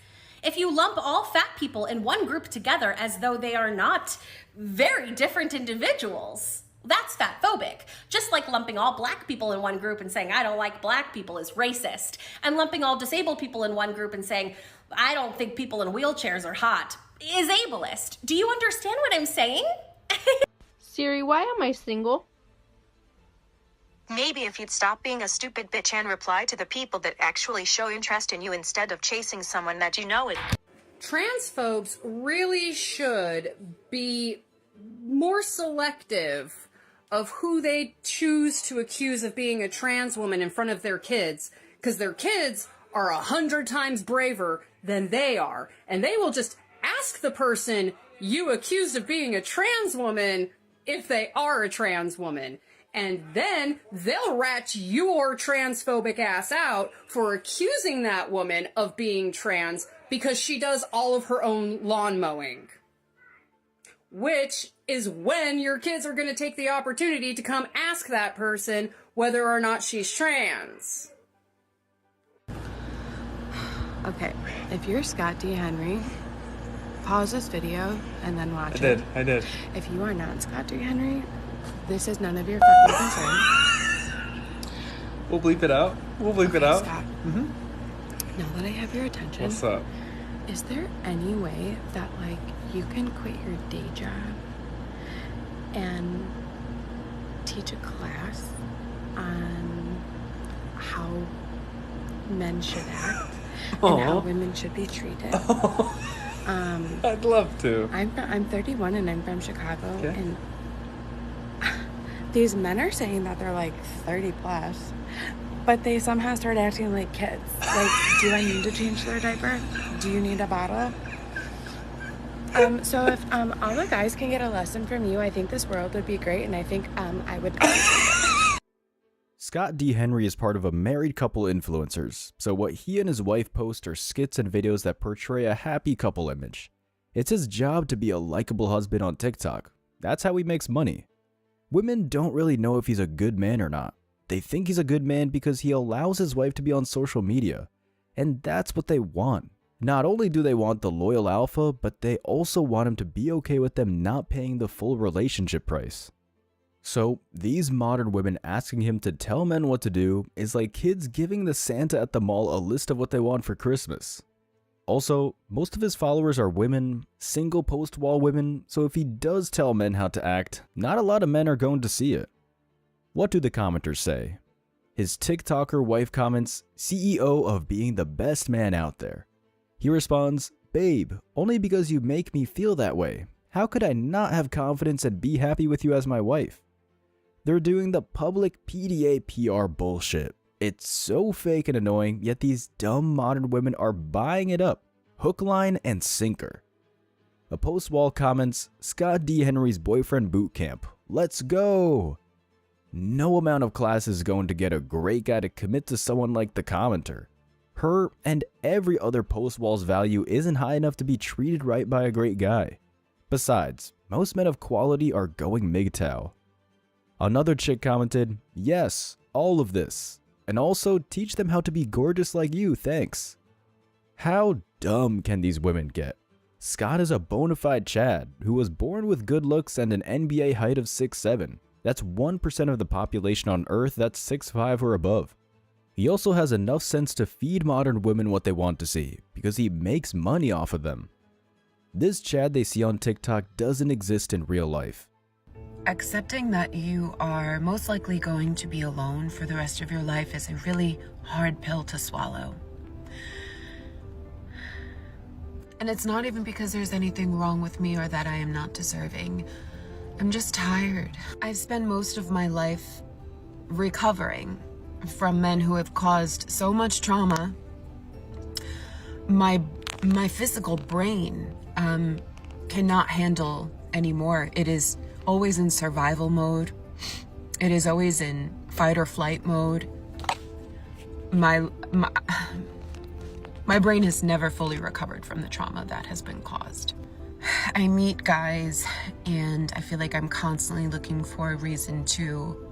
Speaker 5: If you lump all fat people in one group together as though they are not very different individuals, that's fatphobic. Just like lumping all black people in one group and saying, I don't like black people is racist. And lumping all disabled people in one group and saying, I don't think people in wheelchairs are hot is ableist. Do you understand what I'm saying?
Speaker 6: Siri, why am I single?
Speaker 8: Maybe if you'd stop being a stupid bitch and reply to the people that actually show interest in you instead of chasing someone that you know is.
Speaker 10: Transphobes really should be more selective of who they choose to accuse of being a trans woman in front of their kids, because their kids are 100 times braver than they are, and they will just ask the person you accused of being a trans woman if they are a trans woman. And then they'll rat your transphobic ass out for accusing that woman of being trans because she does all of her own lawn mowing. Which is when your kids are going to take the opportunity to come ask that person whether or not she's trans.
Speaker 27: Okay, if you're Scott D. Henry, pause this video and then watch it.
Speaker 28: I did.
Speaker 27: If you are not Scott D. Henry, this is none of your fucking concern.
Speaker 28: We'll bleep it out.
Speaker 27: Scott. Now that I have your attention,
Speaker 28: What's up?
Speaker 27: Is there any way that, like, you can quit your day job and teach a class on how men should act and how women should be treated?
Speaker 28: I'd love to.
Speaker 27: I'm 31 and I'm from Chicago,
Speaker 28: Okay.
Speaker 27: and these men are saying that they're like 30 plus, but they somehow start acting like kids. Like, do I need to change their diaper? Do you need a bottle? So if all the guys can get a lesson from you, I think this world would be great, and I think I would.
Speaker 7: Scott D. Henry is part of a married couple influencers, so what he and his wife post are skits and videos that portray a happy couple image. It's his job to be a likable husband on TikTok. That's how he makes money. Women don't really know if he's a good man or not. They think he's a good man because he allows his wife to be on social media. And that's what they want. Not only do they want the loyal alpha, but they also want him to be okay with them not paying the full relationship price. So, these modern women asking him to tell men what to do is like kids giving the Santa at the mall a list of what they want for Christmas. Also, most of his followers are women, single post-wall women, so if he does tell men how to act, not a lot of men are going to see it. What do the commenters say? His TikToker wife comments, CEO of being the best man out there. He responds, babe, only because you make me feel that way. How could I not have confidence and be happy with you as my wife? They're doing the public PDA PR bullshit. It's so fake and annoying, yet these dumb modern women are buying it up, hook, line, and sinker. A post-wall comments, Scott D. Henry's boyfriend boot camp. Let's go! No amount of class is going to get a great guy to commit to someone like the commenter. Her and every other post-wall's value isn't high enough to be treated right by a great guy. Besides, most men of quality are going MGTOW. Another chick commented, yes, all of this. And also teach them how to be gorgeous like you, thanks. How dumb can these women get? Scott is a bona fide Chad who was born with good looks and an NBA height of 6'7". That's 1% of the population on Earth that's 6'5" or above. He also has enough sense to feed modern women what they want to see because he makes money off of them. This Chad they see on TikTok doesn't exist in real life.
Speaker 27: Accepting that you are most likely going to be alone for the rest of your life is a really hard pill to swallow. And it's not even because there's anything wrong with me or that I am not deserving. I'm just tired. I've spent most of my life recovering from men who have caused so much trauma. My physical brain cannot handle anymore. It is always in survival mode. It is always in fight or flight mode. My brain has never fully recovered from the trauma that has been caused. I meet guys and I feel like I'm constantly looking for a reason to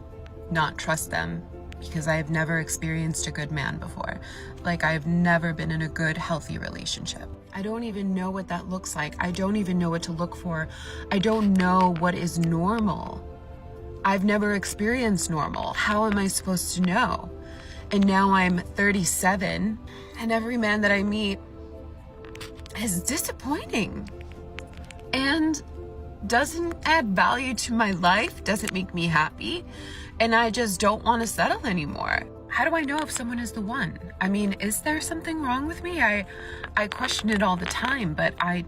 Speaker 27: not trust them because I have never experienced a good man before. Like, I've never been in a good, healthy relationship. I don't even know what that looks like. I don't even know what to look for. I don't know what is normal. I've never experienced normal. How am I supposed to know? And now I'm 37, and every man that I meet is disappointing and doesn't add value to my life, doesn't make me happy, and I just don't want to settle anymore. How do I know if someone is the one? I mean, is there something wrong with me? I question it all the time, but I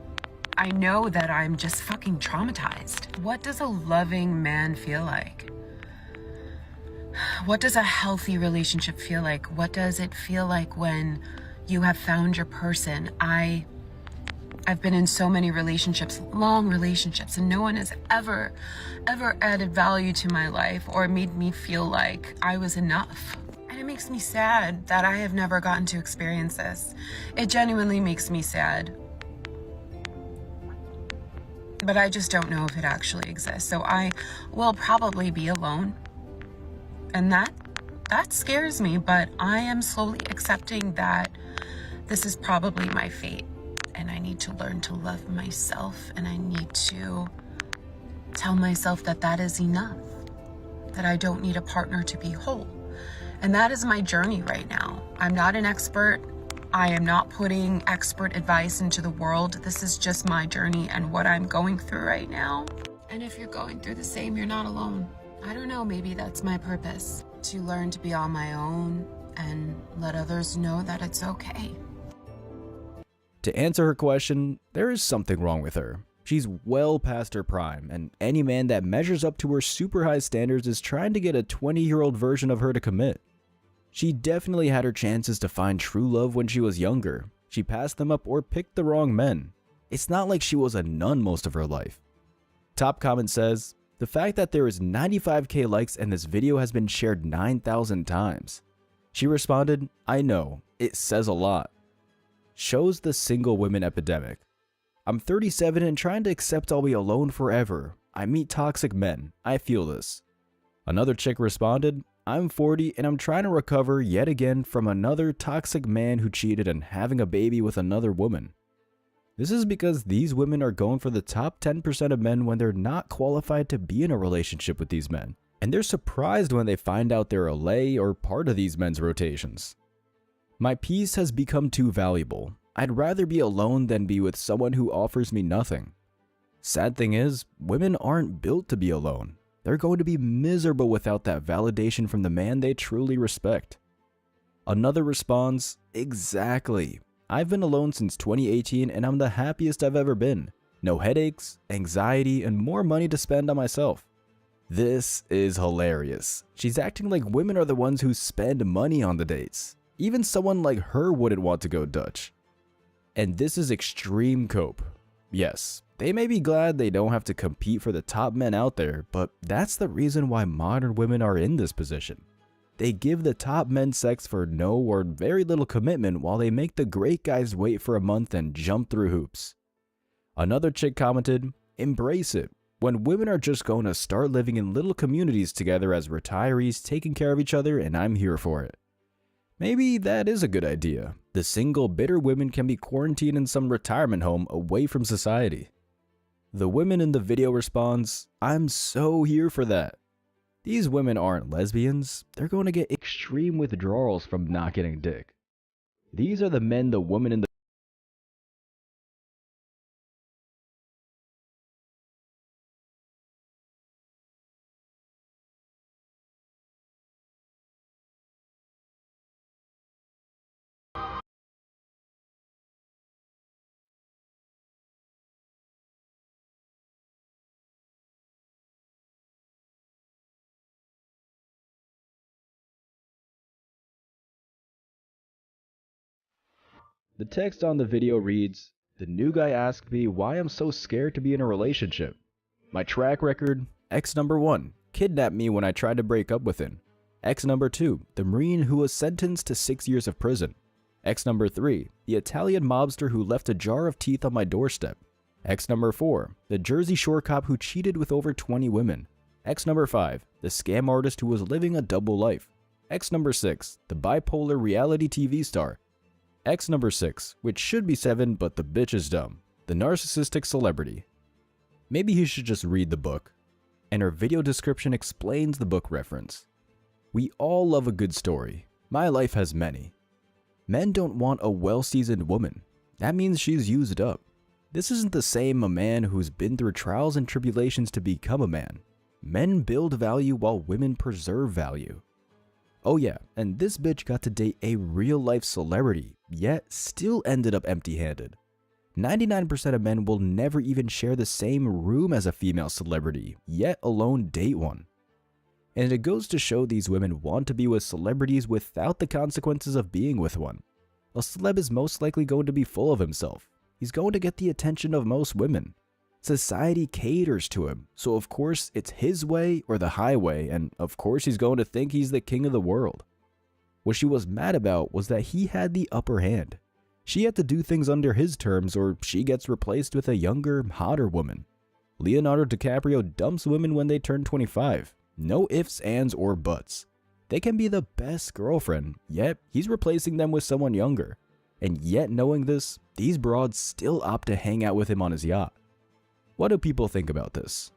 Speaker 27: know that I'm just fucking traumatized. What does a loving man feel like? What does a healthy relationship feel like? What does it feel like when you have found your person? I've been in so many relationships, long relationships, and no one has ever added value to my life or made me feel like I was enough. And it makes me sad that I have never gotten to experience this. It genuinely makes me sad. But I just don't know if it actually exists. So I will probably be alone. And that scares me, but I am slowly accepting that this is probably my fate. And I need to learn to love myself, and I need to tell myself that that is enough, that I don't need a partner to be whole. And that is my journey right now. I'm not an expert. I am not putting expert advice into the world. This is just my journey and what I'm going through right now. And if you're going through the same, you're not alone. I don't know, maybe that's my purpose, to learn to be on my own and let others know that it's okay.
Speaker 7: To answer her question, there is something wrong with her. She's well past her prime, and any man that measures up to her super high standards is trying to get a 20-year-old version of her to commit. She definitely had her chances to find true love when she was younger. She passed them up or picked the wrong men. It's not like she was a nun most of her life. Top comment says, the fact that there is 95k likes and this video has been shared 9,000 times. She responded, I know, it says a lot. Shows the single women epidemic. I'm 37 and trying to accept I'll be alone forever. I meet toxic men. I feel this. Another chick responded, I'm 40 and I'm trying to recover yet again from another toxic man who cheated and having a baby with another woman. This is because these women are going for the top 10% of men when they're not qualified to be in a relationship with these men. And they're surprised when they find out they're a lay or part of these men's rotations. My peace has become too valuable. I'd rather be alone than be with someone who offers me nothing. Sad thing is, women aren't built to be alone. They're going to be miserable without that validation from the man they truly respect. Another responds, exactly. I've been alone since 2018 and I'm the happiest I've ever been. No headaches, anxiety, and more money to spend on myself. This is hilarious. She's acting like women are the ones who spend money on the dates. Even someone like her wouldn't want to go Dutch. And this is extreme cope. Yes, they may be glad they don't have to compete for the top men out there, but that's the reason why modern women are in this position. They give the top men sex for no or very little commitment while they make the great guys wait for a month and jump through hoops. Another chick commented, embrace it. When women are just going to start living in little communities together as retirees taking care of each other, and I'm here for it. Maybe that is a good idea. The single bitter women can be quarantined in some retirement home away from society. The women in the video responds, I'm so here for that. These women aren't lesbians. They're going to get extreme withdrawals from not getting dick. These are the men the woman in the The text on the video reads, the new guy asked me why I'm so scared to be in a relationship. My track record, ex number 1, kidnapped me when I tried to break up with him. Ex number 2, the Marine who was sentenced to 6 years of prison. Ex number 3, the Italian mobster who left a jar of teeth on my doorstep. Ex number 4, the Jersey Shore cop who cheated with over 20 women. Ex number 5, the scam artist who was living a double life. Ex number 6, the bipolar reality TV star. Ex number 6, which should be 7 but the bitch is dumb, the narcissistic celebrity. Maybe he should just read the book. And her video description explains the book reference. We all love a good story. My life has many. Men don't want a well-seasoned woman. That means she's used up. This isn't the same a man who's been through trials and tribulations to become a man. Men build value while women preserve value. Oh yeah, and this bitch got to date a real-life celebrity, yet still ended up empty-handed. 99% of men will never even share the same room as a female celebrity, yet alone date one. And it goes to show these women want to be with celebrities without the consequences of being with one. A celeb is most likely going to be full of himself. He's going to get the attention of most women. Society caters to him, so of course it's his way or the highway, and of course he's going to think he's the king of the world. What she was mad about was that he had the upper hand. She had to do things under his terms or she gets replaced with a younger, hotter woman. Leonardo DiCaprio dumps women when they turn 25. No ifs, ands, or buts. They can be the best girlfriend, yet he's replacing them with someone younger. And yet knowing this, these broads still opt to hang out with him on his yacht. What do people think about this?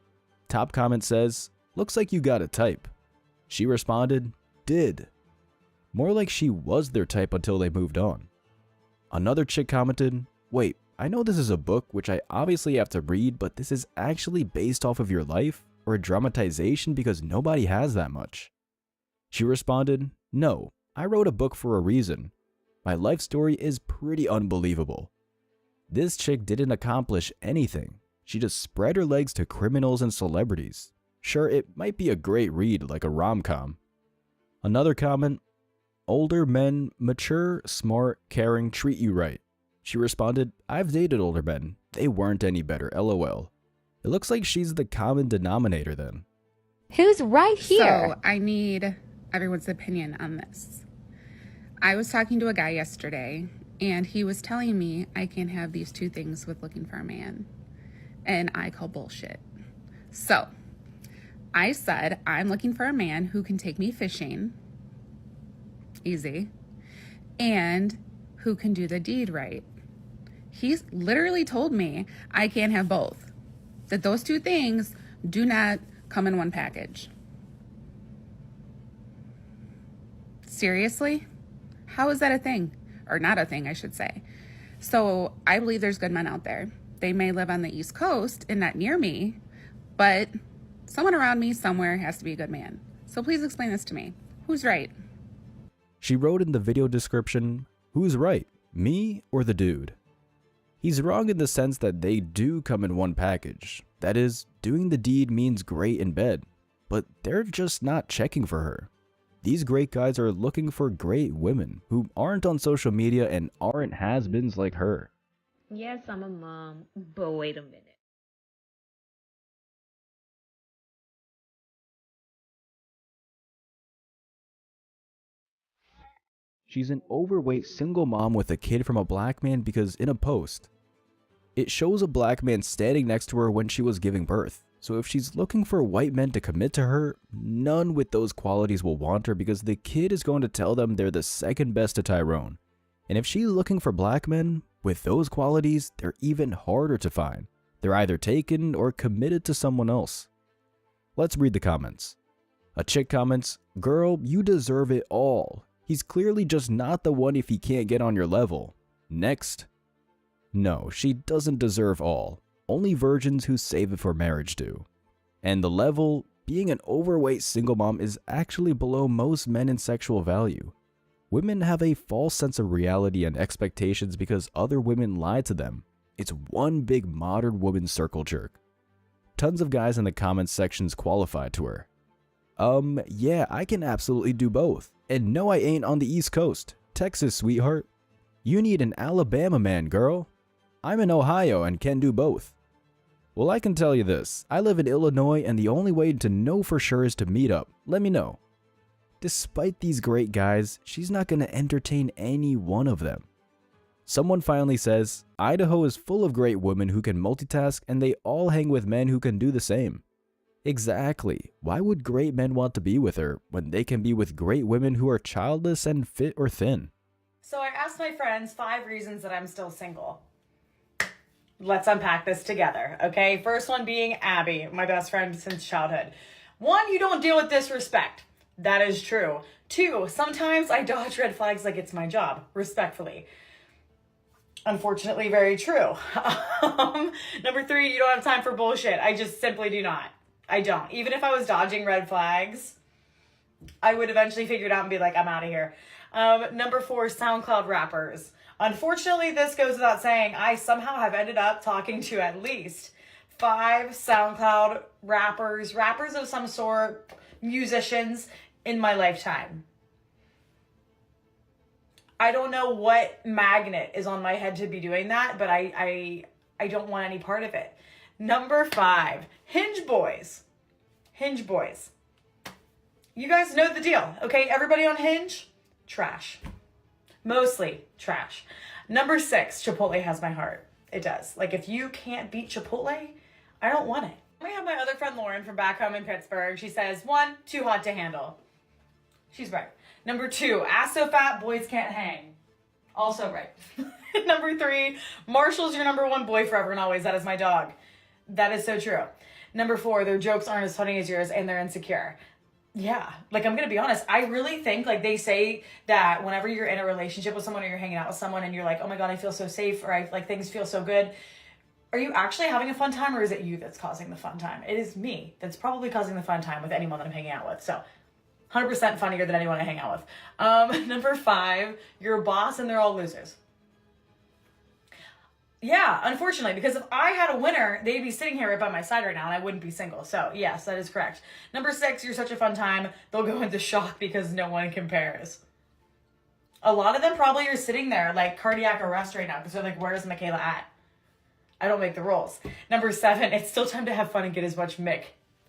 Speaker 7: Top comment says, looks like you got a type. She responded, did. More like she was their type until they moved on. Another chick commented, wait, I know this is a book which I obviously have to read, but this is actually based off of your life or a dramatization because nobody has that much. She responded, no, I wrote a book for a reason. My life story is pretty unbelievable. This chick didn't accomplish anything. She just spread her legs to criminals and celebrities. Sure, it might be a great read like a rom-com. Another comment, older men, mature, smart, caring, treat you right. She responded, "I've dated older men. They weren't any better, lol." It looks like she's the common denominator then.
Speaker 9: Who's right here?
Speaker 13: So I need everyone's opinion on this. I was talking to a guy yesterday, and he was telling me I can't have these two things with looking for a man. And I call bullshit. So I said, I'm looking for a man who can take me fishing. Easy. And who can do the deed right. He's literally told me I can't have both. That those two things do not come in one package. Seriously? How is that a thing? Or not a thing, I should say. So I believe there's good men out there. They may live on the East Coast and not near me, but someone around me somewhere has to be a good man. So please explain this to me. Who's right?
Speaker 7: She wrote in the video description, "Who's right, me or the dude?" He's wrong in the sense that they do come in one package. That is, doing the deed means great in bed, but they're just not checking for her. These great guys are looking for great women who aren't on social media and aren't has-beens like her.
Speaker 14: Yes, I'm a mom, but wait a minute.
Speaker 7: She's an overweight single mom with a kid from a black man because in a post, it shows a black man standing next to her when she was giving birth. So if she's looking for white men to commit to her, none with those qualities will want her because the kid is going to tell them they're the second best to Tyrone. And if she's looking for black men with those qualities, they're even harder to find. They're either taken or committed to someone else. Let's read the comments. A chick comments, "Girl, you deserve it all. He's clearly just not the one if he can't get on your level." Next. No, she doesn't deserve all. Only virgins who save it for marriage do. And the level, being an overweight single mom is actually below most men in sexual value. Women have a false sense of reality and expectations because other women lie to them. It's one big modern woman circle jerk. Tons of guys in the comments sections qualified to her. Yeah, I can absolutely do both. And no, I ain't on the East Coast. Texas, sweetheart. You need an Alabama man, girl. I'm in Ohio and can do both. Well, I can tell you this. I live in Illinois and the only way to know for sure is to meet up. Let me know. Despite these great guys, she's not going to entertain any one of them. Someone finally says, Idaho is full of great women who can multitask and they all hang with men who can do the same. Exactly. Why would great men want to be with her when they can be with great women who are childless and fit or thin?
Speaker 15: So I asked my friends 5 reasons that I'm still single. Let's unpack this together, okay? First one being Abby, my best friend since childhood. 1, you don't deal with disrespect. That is true. 2, sometimes I dodge red flags like it's my job, respectfully. Unfortunately, very true. Number 3, you don't have time for bullshit. I just simply do not. I don't. Even if I was dodging red flags, I would eventually figure it out and be like, I'm out of here. Number 4, SoundCloud rappers. Unfortunately, this goes without saying, I somehow have ended up talking to at least 5 SoundCloud rappers of some sort, musicians in my lifetime. I don't know what magnet is on my head to be doing that, but I don't want any part of it. Number 5, Hinge boys. Hinge boys. You guys know the deal, okay? Everybody on Hinge? Trash. Mostly trash. Number 6, Chipotle has my heart. It does. Like, if you can't beat Chipotle, I don't want it. We have my other friend Lauren from back home in Pittsburgh. She says, 1, too hot to handle. She's right. Number 2, ass so fat, boys can't hang. Also right. Number 3, Marshall's your number 1 boy forever and always. That is my dog. That is so true. Number 4, their jokes aren't as funny as yours and they're insecure. Yeah, like, I'm gonna be honest, I really think, like, they say that whenever you're in a relationship with someone or you're hanging out with someone and you're like, oh my god, I feel so safe, or things feel so good, are you actually having a fun time, or is it you that's causing the fun time? It is me that's probably causing the fun time with anyone that I'm hanging out with. So 100% funnier than anyone I hang out with. Number 5, you're a boss and they're all losers. Yeah, unfortunately, because if I had a winner, they'd be sitting here right by my side right now and I wouldn't be single. So yes, that is correct. Number 6, you're such a fun time. They'll go into shock because no one compares. A lot of them probably are sitting there like cardiac arrest right now because they're like, where's Michaela at? I don't make the rules. Number 7, it's still time to have fun and get as much Mick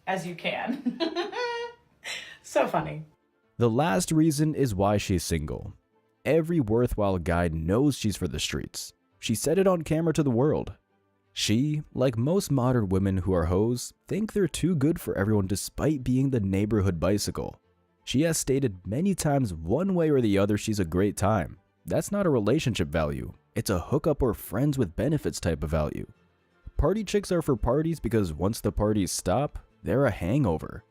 Speaker 15: as you can. So funny.
Speaker 7: The last reason is why she's single. Every worthwhile guy knows she's for the streets. She said it on camera to the world. She, like most modern women who are hoes, think they're too good for everyone despite being the neighborhood bicycle. She has stated many times one way or the other she's a great time. That's not a relationship value. It's a hookup or friends with benefits type of value. Party chicks are for parties because once the parties stop, they're a hangover.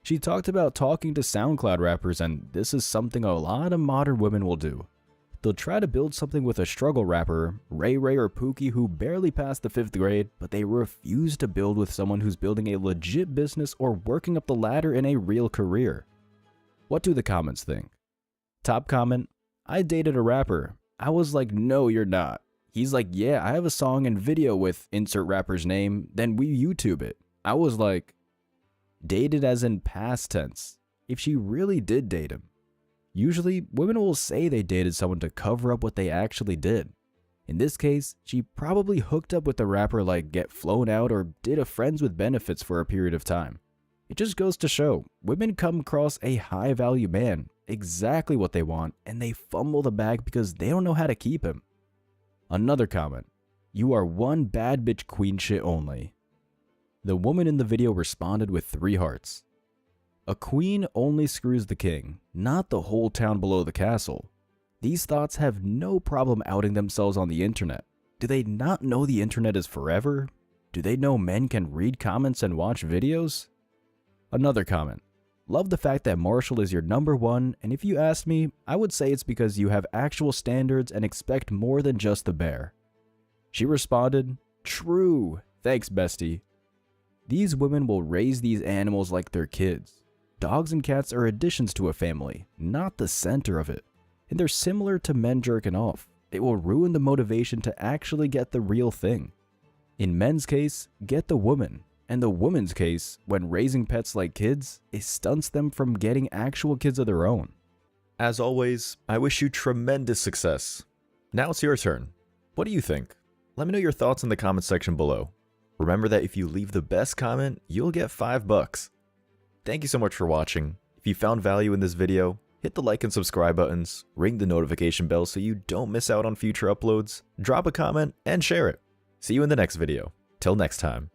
Speaker 7: She talked about talking to SoundCloud rappers, and this is something a lot of modern women will do. They'll try to build something with a struggle rapper, Ray Ray or Pookie, who barely passed the 5th grade, but they refuse to build with someone who's building a legit business or working up the ladder in a real career. What do the comments think? Top comment, I dated a rapper. I was like, no, you're not. He's like, yeah, I have a song and video with insert rapper's name, then we YouTube it. I was like, dated as in past tense, if she really did date him. Usually, women will say they dated someone to cover up what they actually did. In this case, she probably hooked up with the rapper like Get Flown Out or did a friends with benefits for a period of time. It just goes to show, women come across a high value man, exactly what they want, and they fumble the bag because they don't know how to keep him. Another comment, you are one bad bitch queen shit only. The woman in the video responded with 3 hearts. A queen only screws the king, not the whole town below the castle. These thoughts have no problem outing themselves on the internet. Do they not know the internet is forever? Do they know men can read comments and watch videos? Another comment. Love the fact that Marshall is your number 1, and if you ask me, I would say it's because you have actual standards and expect more than just the bear. She responded, true, thanks bestie. These women will raise these animals like their kids. Dogs and cats are additions to a family, not the center of it. And they're similar to men jerking off. It will ruin the motivation to actually get the real thing. In men's case, get the woman. And the woman's case, when raising pets like kids, it stunts them from getting actual kids of their own. As always, I wish you tremendous success. Now it's your turn. What do you think? Let me know your thoughts in the comment section below. Remember that if you leave the best comment, you'll get $5. Thank you so much for watching. If you found value in this video, hit the like and subscribe buttons, ring the notification bell so you don't miss out on future uploads, drop a comment, and share it. See you in the next video. Till next time.